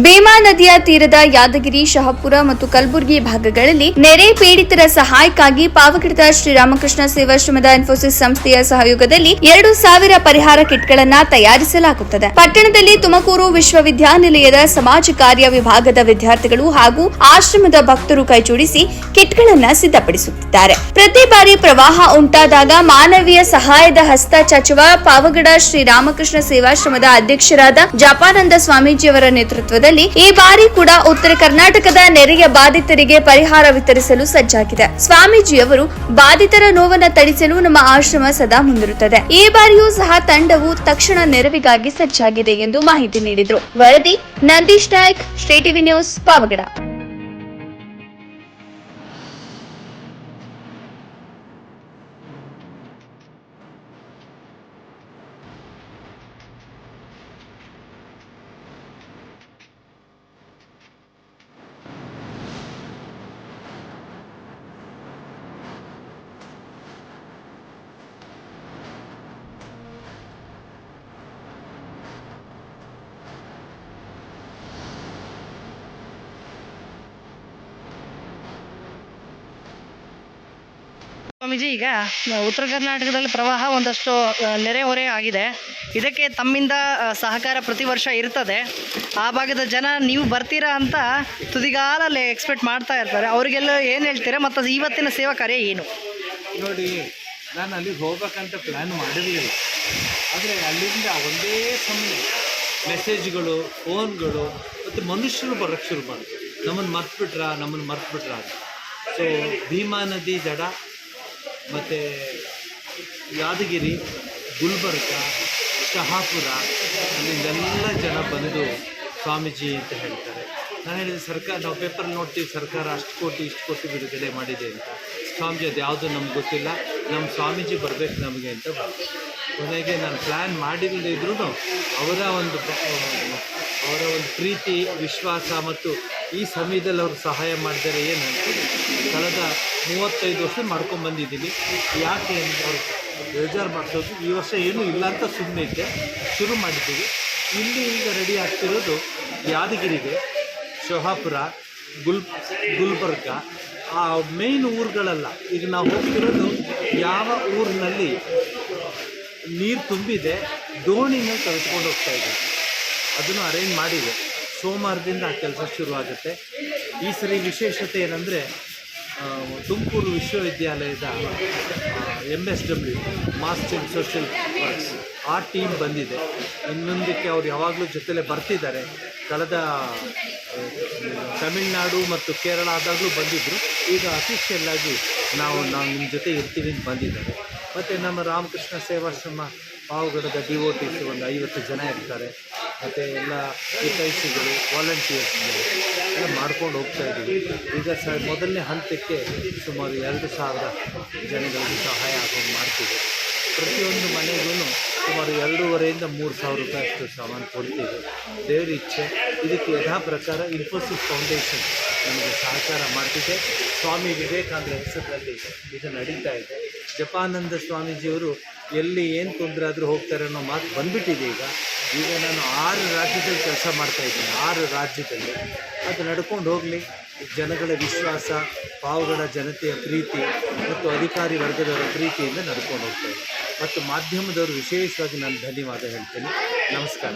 ಭೀಮಾ ನದಿಯ ತೀರದ ಯಾದಗಿರಿ, ಶಹಾಪುರ ಮತ್ತು ಕಲಬುರಗಿ ಭಾಗಗಳಲ್ಲಿ ನೆರೆ ಪೀಡಿತರ ಸಹಾಯಕ್ಕಾಗಿ ಪಾವಗಡದ ಶ್ರೀರಾಮಕೃಷ್ಣ ಸೇವಾಶ್ರಮದ ಇನ್ಫೋಸಿಸ್ ಸಂಸ್ಥೆಯ ಸಹಯೋಗದಲ್ಲಿ 2,000 ಪರಿಹಾರ ಕಿಟ್ಗಳನ್ನು ತಯಾರಿಸಲಾಗುತ್ತದೆ. ಪಟ್ಟಣದಲ್ಲಿ ತುಮಕೂರು ವಿಶ್ವವಿದ್ಯಾನಿಲಯದ ಸಮಾಜ ಕಾರ್ಯ ವಿಭಾಗದ ವಿದ್ಯಾರ್ಥಿಗಳು ಹಾಗೂ ಆಶ್ರಮದ ಭಕ್ತರು ಕೈಜೋಡಿಸಿ ಕಿಟ್ಗಳನ್ನು ಸಿದ್ಧಪಡಿಸುತ್ತಿದ್ದಾರೆ. ಪ್ರತಿ ಬಾರಿ ಪ್ರವಾಹ ಉಂಟಾದಾಗ ಮಾನವೀಯ ಸಹಾಯದ ಹಸ್ತ ಚಾಚುವ ಪಾವಗಡ ಶ್ರೀರಾಮಕೃಷ್ಣ ಸೇವಾಶ್ರಮದ ಅಧ್ಯಕ್ಷರಾದ ಜಪಾನಂದ ಸ್ವಾಮೀಜಿಯವರ ನೇತೃತ್ವದಲ್ಲಿ ಈ ಬಾರಿ ಕೂಡ ಉತ್ತರ ಕರ್ನಾಟಕದ ನೆರೆಯ ಬಾಧಿತರಿಗೆ ಪರಿಹಾರ ವಿತರಿಸಲು ಸಜ್ಜಾಗಿದೆ. ಸ್ವಾಮೀಜಿಯವರು ಬಾಧಿತರ ನೋವನ್ನು ತಡಿಸಲು ನಮ್ಮ ಆಶ್ರಮ ಸದಾ ಮುಂದಿರುತ್ತದೆ. ಈ ಬಾರಿಯೂ ಸಹ ತಂಡವು ತಕ್ಷಣ ನೆರವಿಗಾಗಿ ಸಜ್ಜಾಗಿದೆ ಎಂದು ಮಾಹಿತಿ ನೀಡಿದರು. ವರದಿ Nandish Naik, state TV news, Pavagada. Swamiji, ಈಗ ಉತ್ತರ ಕರ್ನಾಟಕದಲ್ಲಿ ಪ್ರವಾಹ ಒಂದಷ್ಟು ನೆರೆಹೊರೆ ಆಗಿದೆ. ಇದಕ್ಕೆ ತಮ್ಮಿಂದ ಸಹಕಾರ ಪ್ರತಿ ವರ್ಷ ಇರ್ತದೆ. ಆ ಭಾಗದ ಜನ ನೀವು ಬರ್ತೀರಾ ಅಂತ ತುದಿಗಾಲಲ್ಲಿ ಎಕ್ಸ್ಪೆಕ್ಟ್ ಮಾಡ್ತಾ ಇರ್ತಾರೆ. ಅವರಿಗೆಲ್ಲ ಏನು ಹೇಳ್ತೀರಾ ಮತ್ತು ಇವತ್ತಿನ ಸೇವಾ ಕಾರ್ಯ ಏನು? ನೋಡಿ, ನಾನು ಅಲ್ಲಿಗೆ ಹೋಗ್ಬೇಕಂತ ಪ್ಲ್ಯಾನ್ ಮಾಡಿರಲಿಲ್ಲ. ಆದರೆ ಅಲ್ಲಿಂದ ಒಂದೇ ಸಮಯ ಮೆಸೇಜ್ಗಳು, ಫೋನ್ಗಳು ಮತ್ತು ಮನುಷ್ಯರು ಬರೋಕ್ಕೆ ಶುರು ಮಾಡಿದ್ರು. ನಮ್ಮನ್ನು ಮರ್ತ್ಬಿಟ್ರಾ ಅಂತ. ಸೊ ಭೀಮಾ ನದಿ ದಡ ಮತ್ತು ಯಾದಗಿರಿ, ಗುಲ್ಬರ್ಗ, ಶಹಾಪುರ ಅಲ್ಲಿಂದೆಲ್ಲ ಜನ ಬಂದು ಸ್ವಾಮೀಜಿ ಅಂತ ಹೇಳ್ತಾರೆ. ನಾನು ಹೇಳಿದೆ, ನಾವು ಪೇಪರ್ ನೋಡ್ತೀವಿ, ಸರ್ಕಾರ ಅಷ್ಟು ಕೋಟಿ ಬಿಡುಗಡೆ ಮಾಡಿದೆ ಅಂತ. ಸ್ವಾಮೀಜಿ ಅದು ಯಾವುದೂ ನಮ್ಗೆ ಗೊತ್ತಿಲ್ಲ, ನಮ್ಮ ಸ್ವಾಮೀಜಿ ಬರಬೇಕು ನಮಗೆ ಅಂತ ಬಂತು. ಕೊನೆಗೆ ನಾನು ಪ್ಲ್ಯಾನ್ ಮಾಡಿಲ್ಲದಿದ್ರೂ ಅವರ ಒಂದು ಪ್ರೀತಿ, ವಿಶ್ವಾಸ ಮತ್ತು ಈ ಸಮಯದಲ್ಲಿ ಅವರು ಸಹಾಯ ಮಾಡಿದರೆ ಏನಂತ ಕಳೆದ 35 ವರ್ಷ ಮಾಡ್ಕೊಂಡ್ಬಂದಿದ್ದೀನಿ. ಯಾಕೆ ಅಂತ ಅವ್ರು ಬೇಜಾರು ಮಾಡಿಸೋದು. ಈ ವರ್ಷ ಏನೂ ಇಲ್ಲ ಅಂತ ಸುಮ್ಮನೆ ಇದ್ದೆ, ಶುರು ಮಾಡಿದ್ದೀವಿ. ಇಲ್ಲಿ ಈಗ ರೆಡಿ ಆಗ್ತಿರೋದು ಯಾದಗಿರಿಗೆ, ಶಹಾಪುರ, ಗುಲ್ಬರ್ಗ, ಆ ಮೇಯ್ನ್ ಊರುಗಳಲ್ಲ. ಈಗ ನಾವು ಹೋಗ್ತಿರೋದು ಯಾವ ಊರಿನಲ್ಲಿ ನೀರು ತುಂಬಿದೆ, ದೋಣಿನಲ್ಲಿ ತೆಗೆದುಕೊಂಡು ಹೋಗ್ತಾ ಇದ್ದೀವಿ. ಅದನ್ನು ಅರೇಂಜ್ ಮಾಡಿದೆ. ಸೋಮವಾರದಿಂದ ಆ ಕೆಲಸ ಶುರುವಾಗುತ್ತೆ. ಈ ಸರಿ ವಿಶೇಷತೆ ಏನಂದರೆ, ತುಮಕೂರು ವಿಶ್ವವಿದ್ಯಾಲಯದ MSW master in social works ಆ ಟೀಮ್ ಬಂದಿದೆ. ಇನ್ನೊಂದಕ್ಕೆ ಅವ್ರು ಯಾವಾಗಲೂ ಜೊತೆಲೇ ಬರ್ತಿದ್ದಾರೆ. ಕಳೆದ ತಮಿಳುನಾಡು ಮತ್ತು ಕೇರಳ ಆದಾಗಲೂ ಬಂದಿದ್ದರು. ಈಗ ಅಫಿಷಿಯಲ್ಲಾಗಿ ನಾವು ನಿಮ್ಮ ಜೊತೆ ಇರ್ತೀವಿ ಅಂತ ಬಂದಿದ್ದಾರೆ. ಮತ್ತು ನಮ್ಮ ರಾಮಕೃಷ್ಣ ಸೇವಾಶ್ರಮ ಪಾವಗಡದ DOTs ಒಂದು 50 ಜನ ಇರ್ತಾರೆ. ಮತ್ತು ಎಲ್ಲ ಹಿತೈಷಿಗಳು, ವಾಲಂಟಿಯರ್ಸ್ಗಳು ಎಲ್ಲ ಮಾಡ್ಕೊಂಡು ಹೋಗ್ತಾ ಇದ್ದೀವಿ. ಈಗ ಮೊದಲನೇ ಹಂತಕ್ಕೆ ಸುಮಾರು 2,000 ಜನಗಳಿಗೆ ಸಹಾಯ ಆಗೋದು ಮಾಡ್ತೀವಿ. ಪ್ರತಿಯೊಂದು ಮನೆಗೂ ಸುಮಾರು 2,500 3,000 ರೂಪಾಯಿ ಅಷ್ಟು ಸಾಮಾನು ಕೊಡ್ತೀವಿ. ದೇವರ ಇಚ್ಛೆ. ಇದಕ್ಕೆ ಯಥಾ ಪ್ರಕಾರ ಇನ್ಫೋಸಿಸ್ ಫೌಂಡೇಶನ್ ನಮಗೆ ಸಹಕಾರ ಮಾಡ್ತಿದೆ. ಸ್ವಾಮಿ ವಿವೇಕಾನಂದ ಹೆಸರಿನಲ್ಲಿ ಇದು ನಡೀತಾ ಇದೆ. ಜಪಾನಂದ ಸ್ವಾಮೀಜಿಯವರು ಎಲ್ಲಿ ಏನು ತೊಂದರೆ ಆದರೂ ಹೋಗ್ತಾರೆ ಅನ್ನೋ ಮಾತು ಬಂದುಬಿಟ್ಟಿದೆ. ಈಗ ನಾನು 6 ರಾಜ್ಯದಲ್ಲಿ ಕೆಲಸ ಮಾಡ್ತಾಯಿದ್ದೀನಿ. 6 ರಾಜ್ಯದಲ್ಲಿ ಅದು ನಡ್ಕೊಂಡು ಹೋಗಲಿ. ಜನಗಳ ವಿಶ್ವಾಸ, ಪಾವಗಡ ಜನತೆಯ ಪ್ರೀತಿ ಮತ್ತು ಅಧಿಕಾರಿ ವರ್ಗದವರ ಪ್ರೀತಿಯಿಂದ ನಡ್ಕೊಂಡು ಹೋಗ್ತಾಯಿದೆ. ಮತ್ತು ಮಾಧ್ಯಮದವರು ವಿಶೇಷವಾಗಿ ನಾನು ಧನ್ಯವಾದ ಹೇಳ್ತೇನೆ. ನಮಸ್ಕಾರ.